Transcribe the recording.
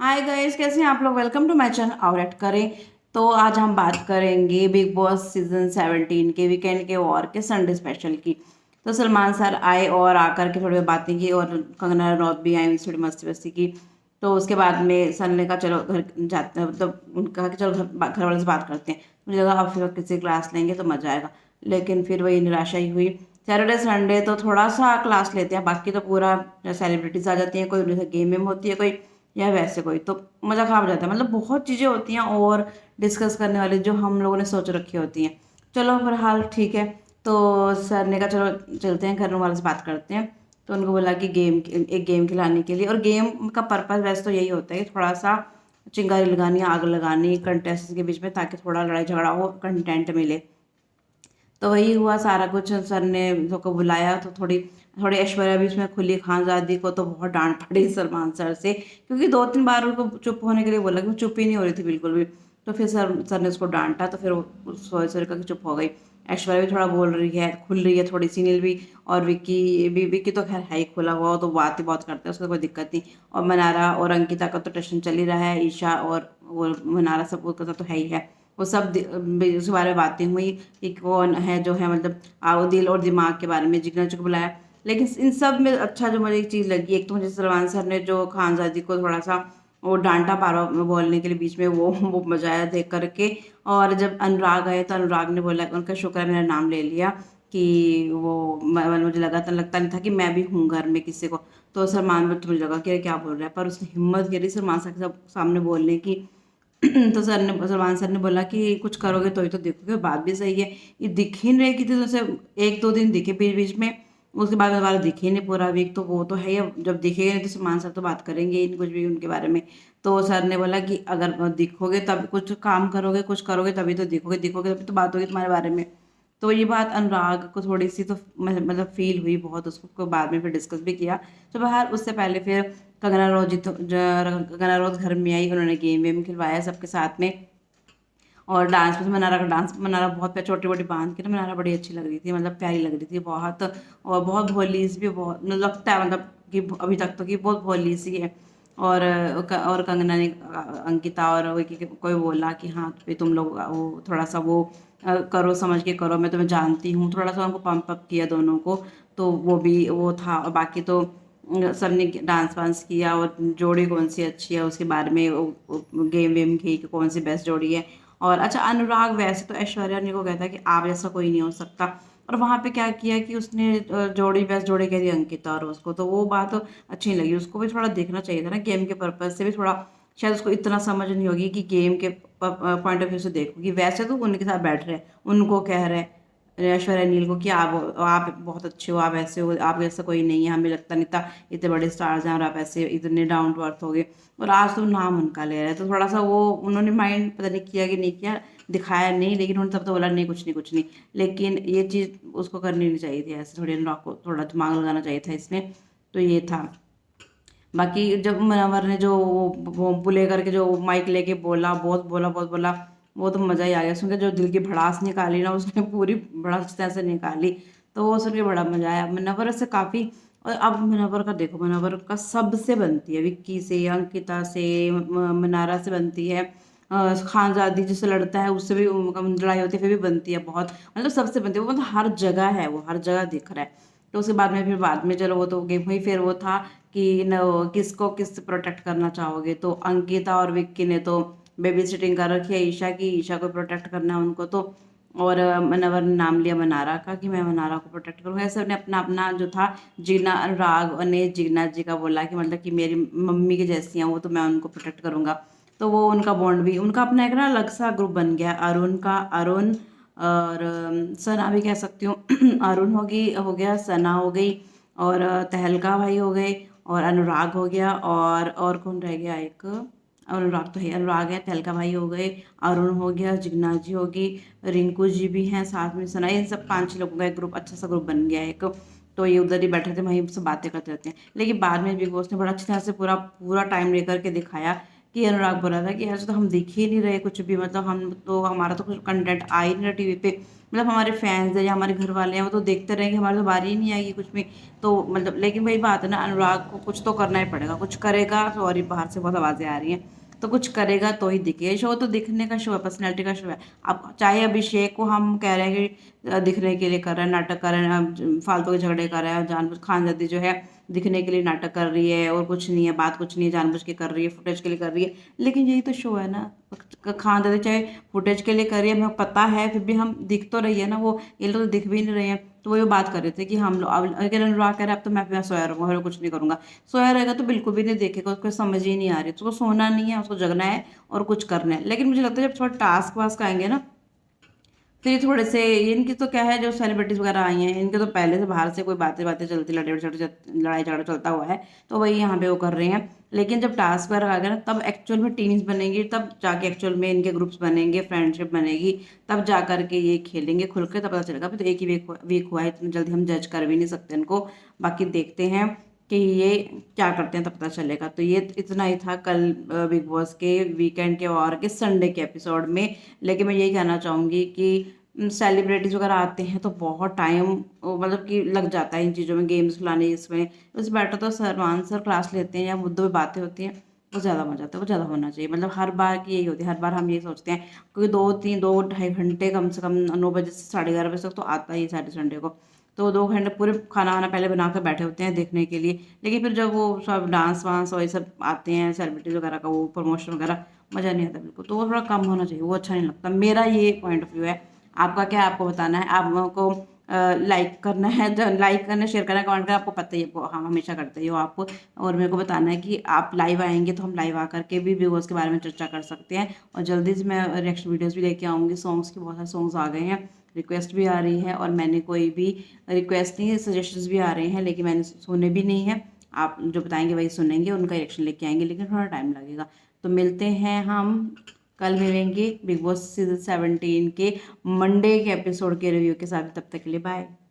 Hi guys, कैसे हैं आप लोग। वेलकम टू माय चैनल और ऐड करें। तो आज हम बात करेंगे बिग बॉस सीजन 17 के वीकेंड के वॉर के संडे स्पेशल की। तो सलमान सर आए और आकर के थोड़ी बातें की और कंगना रनौत भी आई, थोड़ी मस्ती वस्ती की। तो उसके बाद में सर ने कहा चलो घर जाते हैं, मतलब उनका कहा कि चलो घर वाले से बात करते हैं। मुझे लगा अब फिर किसी क्लास लेंगे तो मजा आएगा, लेकिन फिर वही निराशा ही हुई। सैटरडे संडे तो थोड़ा सा क्लास लेते हैं, बाकी तो पूरा सेलिब्रिटीज आ जाती हैं, कोई गेम वेम होती है, कोई या वैसे कोई तो मज़ा खराब हो जाता है। मतलब बहुत चीज़ें होती हैं और डिस्कस करने वाली जो हम लोगों ने सोच रखी होती हैं। चलो बहरहाल ठीक है। तो सर ने कहा चलो चलते हैं, घर वालों से बात करते हैं। तो उनको बोला कि एक गेम खिलाने के लिए, और गेम का पर्पज़ वैसे तो यही होता है कि थोड़ा सा चिंगारी लगानी, आग लगानी कंटेस्टेंट्स के बीच में, ताकि थोड़ा लड़ाई झगड़ा हो, कंटेंट मिले। तो वही हुआ सारा कुछ। सर ने सबको बुलाया तो थोड़ी थोड़ी ऐश्वर्या भी उसमें खुली। खानजादी को तो बहुत डांट पड़ी सलमान सर से, क्योंकि 2-3 बार उनको चुप होने के लिए बोला कि वो चुप ही नहीं हो रही थी बिल्कुल भी। तो फिर सर ने उसको डांटा, तो फिर वो सॉरी सॉरी करके चुप हो गई। ऐश्वर्या भी थोड़ा बोल रही है, खुल रही है थोड़ी सी, नील भी। और विक्की तो खैर है ही खुला हुआ, वो तो बात ही बहुत करते हैं, उसका कोई दिक्कत नहीं। और मनारा और अंकिता का तो टेंशन चल ही रहा है, ईशा और वो मनारा सब का तो है ही है। वो सब उसके बारे में बातें हुई कि कौन है जो है, मतलब आओ दिल और दिमाग के बारे में जिग्नेश को बुलाया। लेकिन इन सब में अच्छा जो मुझे एक चीज़ लगी, एक तो मुझे सलमान सर ने जो खानजादी को थोड़ा सा वो डांटा पारा बोलने के लिए बीच में, वो मजा आया देख करके। और जब अनुराग आए तो अनुराग ने बोला, उनका शुक्र है मेरा नाम ले लिया कि वो मुझे लगता नहीं था कि मैं भी हूँ घर में किसी को। तो सलमान में तो मुझे लगा कि ये क्या बोल रहा है, पर उसने हिम्मत करी सलमान सर के सामने बोलने की। तो सलमान सर ने बोला कि कुछ करोगे तो ही तो देखोगे, बात भी सही है। ये दिख ही नहीं रही कि तो से 1-2 दिन दिखे बीच बीच में, उसके बाद दोबारा दिखे ही नहीं पूरा वीक। तो वो तो है ही, अब जब दिखेगा नहीं तो सलमान सर तो बात करेंगे ही नहीं कुछ भी उनके बारे में। तो सर ने बोला कि अगर दिखोगे तब कुछ काम करोगे, कुछ करोगे तभी तो दिखोगे, दिखोगे तभी तो बात होगी तुम्हारे बारे में। तो ये बात अनुराग को थोड़ी सी तो मतलब फील हुई बहुत, उसको बाद में फिर डिस्कस भी किया। तो बहर उससे पहले फिर कंगना रोज घर में आई, उन्होंने गेम वेम खिलवाया सबके साथ में। और डांस में मनारा का डांस, मनारा बहुत छोटी छोटी बांध के ना, मनारा बड़ी अच्छी लग रही थी, मतलब प्यारी लग रही थी बहुत। और बहुत भोली सी भी, बहुत मतलब लगता है मतलब कि अभी तक तो कि बहुत भोली सी है। और कंगना ने अंकिता और वो कोई बोला कि हाँ भाई तुम लोग वो थोड़ा सा वो करो, समझ के करो, मैं तुम्हें जानती हूँ, थोड़ा सा उनको पंप अप किया दोनों को। तो वो भी वो था। और बाकी तो सबने डांस वांस किया, और जोड़ी कौन सी अच्छी है उसके बारे में गेम वेम की कि कौन सी बेस्ट जोड़ी है। और अच्छा, अनुराग वैसे तो ऐश्वर्या ने को कहता है कि आप जैसा कोई नहीं हो सकता, और वहाँ पे क्या किया कि उसने जोड़ी बेस्ट जोड़ी कह दी अंकिता और उसको, तो वो बात अच्छी नहीं लगी। उसको भी थोड़ा देखना चाहिए था ना, गेम के पर्पज से भी थोड़ा। शायद उसको इतना समझ नहीं होगी कि गेम के पॉइंट ऑफ व्यू से देखो कि वैसे तो उनके साथ बैठ रहे हैं, उनको कह रहे हैं ऐश्वर्या नील को कि आप बहुत अच्छे हो, आप ऐसे हो, आप जैसा कोई नहीं है, हमें लगता नहीं था इतने बड़े स्टार्स हैं और आप ऐसे इतने डाउन टू अर्थ हो गए। और आज तो नाम उनका ले रहे हैं, तो थोड़ा सा वो उन्होंने माइंड पता नहीं किया कि नहीं किया, दिखाया नहीं, लेकिन उन्होंने तब तो बोला नहीं कुछ नहीं कुछ नहीं। लेकिन ये चीज़ उसको करनी नहीं चाहिए थी, ऐसे थोड़ी अनुराग को थोड़ा दिमाग लगाना चाहिए था इसमें। तो ये था। बाकी जब मनवर ने जो वो लेकर के जो माइक लेके बोला, बहुत बोला बहुत बोला, वो तो मज़ा ही आ गया सुन के। जो दिल की भड़ास निकाली ना उसने, पूरी भड़ास अच्छी तरह से निकाली। तो वो सुन के बड़ा मज़ा आया मनवर से काफ़ी। और अब मनवर का देखो, मनवर का सबसे बनती है, विक्की से, अंकिता से, मनारा से बनती है। खानजादी जिससे लड़ता है उससे भी लड़ाई होती है, फिर भी बनती है बहुत, मतलब सबसे बनती है वो, मतलब हर जगह है वो, हर जगह दिख रहा है। तो उसके बाद में फिर बाद में चलो वो तो गेम हुई, फिर वो था कि किसको किस प्रोटेक्ट करना चाहोगे। तो अंकिता और विक्की ने तो बेबी सिटिंग कर रखी है ईशा की, ईशा को प्रोटेक्ट करना है उनको तो। और मनवर ने नाम लिया मनारा का कि मैं मनारा को प्रोटेक्ट करूँगा। ऐसे ने अपना अपना जो था, जीना अनुराग ने जीना जी का बोला कि मतलब कि मेरी मम्मी की जैसी हैं वो, तो मैं उनको प्रोटेक्ट करूँगा। तो वो उनका बॉन्ड भी, उनका अपना एक ना अलग सा ग्रुप बन गया, अरुण और सना भी कह सकती हूँ। अरुण हो गया, सना हो गई, और तहलका भाई हो गए, और अनुराग हो गया, और कौन रह गया एक, अनुराग तो है, अनुराग है, तहलका भाई हो गए, अरुण हो गया, जिग्ना जी होगी, रिंकू जी भी हैं साथ में, सना, इन सब 5-6 लोगों का एक ग्रुप, अच्छा सा ग्रुप बन गया है एक। तो ये उधर ही बैठे थे, वहीं से बातें करते रहते हैं। लेकिन बाद में बिग बॉस ने बड़ा अच्छी तरह से पूरा पूरा टाइम लेकर के दिखाया कि अनुराग बोल रहा था कि ऐसे तो हम दिख ही नहीं रहे कुछ भी, मतलब हम तो, हमारा तो कुछ कंटेंट आ ही नहीं रहा टीवी पे, मतलब हमारे फैंस है या हमारे घर वाले हैं वो तो देखते रहेंगे, हमारी तो बारी ही नहीं आएगी कुछ भी। तो मतलब लेकिन वही बात है ना, अनुराग को कुछ तो करना ही पड़ेगा, कुछ करेगा। सॉरी बाहर से बहुत आवाज़ें आ रही हैं। तो कुछ करेगा तो ही दिखे। शो तो दिखने का शो है, पर्सनैलिटी का शो है। अब चाहे अभिषेक को हम कह रहे हैं कि दिखने के लिए कर रहा है, नाटक कर रहे हैं, फालतू के झगड़े कर रहा है, जानबूझ खानदादी जो है दिखने के लिए नाटक कर रही है और कुछ नहीं है, बात कुछ नहीं है, जानबूझ के कर रही है, फुटेज के लिए कर रही है। लेकिन यही तो शो है ना। खानदादी चाहे फुटेज के लिए कर रही है, हमें पता है, फिर भी हम दिख तो रही है ना वो, ये लोग तो दिख भी नहीं रहे हैं। तो वही बात कर रहे थे कि हम लोग, अब अगर अनुराग कह रहा है अब तो मैं सोया रहूंगा और कुछ नहीं करूंगा। सोया रहेगा तो बिल्कुल भी नहीं देखेगा, उसको समझ ही नहीं आ रही, तो उसको सोना नहीं है, उसको जगना है और कुछ करना है। लेकिन मुझे लगता है जब थोड़ा टास्क वास्क आएंगे ना, फिर थोड़े से, इनकी तो क्या है, जो सेलिब्रिटीज वगैरह आई हैं इनके तो पहले से बाहर से कोई बातें बातें चलती, लड़ाई झगड़ा चलता हुआ है, तो वही यहाँ पे वो कर रहे हैं। लेकिन जब टास्क वगैरह आ गया ना, तब एक्चुअल में टीम्स बनेंगी, तब जाके एक्चुअल में इनके ग्रुप्स बनेंगे, फ्रेंडशिप बनेगी, तब जा करके ये खेलेंगे खुल के, तब पता चलेगा। अभी तो एक ही वीक हुआ है, इतनी जल्दी हम जज कर भी नहीं सकते इनको। बाकी देखते हैं कि ये क्या करते हैं, तब पता चलेगा। तो ये इतना ही था कल बिग बॉस के वीकेंड के और के संडे के एपिसोड में। लेकिन मैं यही कहना चाहूँगी कि सेलिब्रिटीज वगैरह आते हैं तो बहुत टाइम मतलब कि लग जाता है इन चीज़ों में, गेम्स खिलाने इसमें। उससे बेटर तो सलमान सर क्लास लेते हैं या मुद्दों पे बातें होती हैं, वो ज़्यादा मजा आता है, वो ज़्यादा होना चाहिए। मतलब हर बार की यही होती है, हर बार हम यही सोचते हैं, क्योंकि 2-3 2 ढाई घंटे कम से कम 9 बजे से 11:30 बजे तक तो आता ही है सैटरडे संडे को। तो 2 घंटे पूरे खाना वाना पहले बना कर बैठे होते हैं देखने के लिए। लेकिन फिर जब वो सब डांस वांस और ये सब आते हैं सेलिब्रिटीज वगैरह का, वो प्रमोशन वगैरह, मज़ा नहीं आता बिल्कुल। तो वो थोड़ा कम होना चाहिए, वो अच्छा नहीं लगता। मेरा ये पॉइंट ऑफ व्यू है। आपका क्या है, आपको बताना है। आप लोगों को लाइक करना है, जो लाइक करना, शेयर करना, कमेंट करना, आपको पता ही है, हाँ हमेशा करते ही हो आप। और मेरे को बताना है कि आप लाइव आएंगे तो हम लाइव आकर के भी व्यूअर्स के बारे में चर्चा कर सकते हैं। और जल्दी से मैं रिएक्शन वीडियोस भी लेके आऊँगी। सॉन्ग्स की बहुत सारे सॉन्ग्स आ गए हैं, रिक्वेस्ट भी आ रही है, और मैंने कोई भी रिक्वेस्ट नहीं, सजेशंस भी आ रहे हैं, लेकिन मैंने सुने भी नहीं है। आप जो बताएंगे वही सुनेंगे, उनका रिएक्शन लेके आएंगे, लेकिन थोड़ा टाइम लगेगा। तो मिलते हैं हम, कल मिलेंगे बिग बॉस सीजन 17 के मंडे के एपिसोड के रिव्यू के साथ। तब तक के लिए बाय।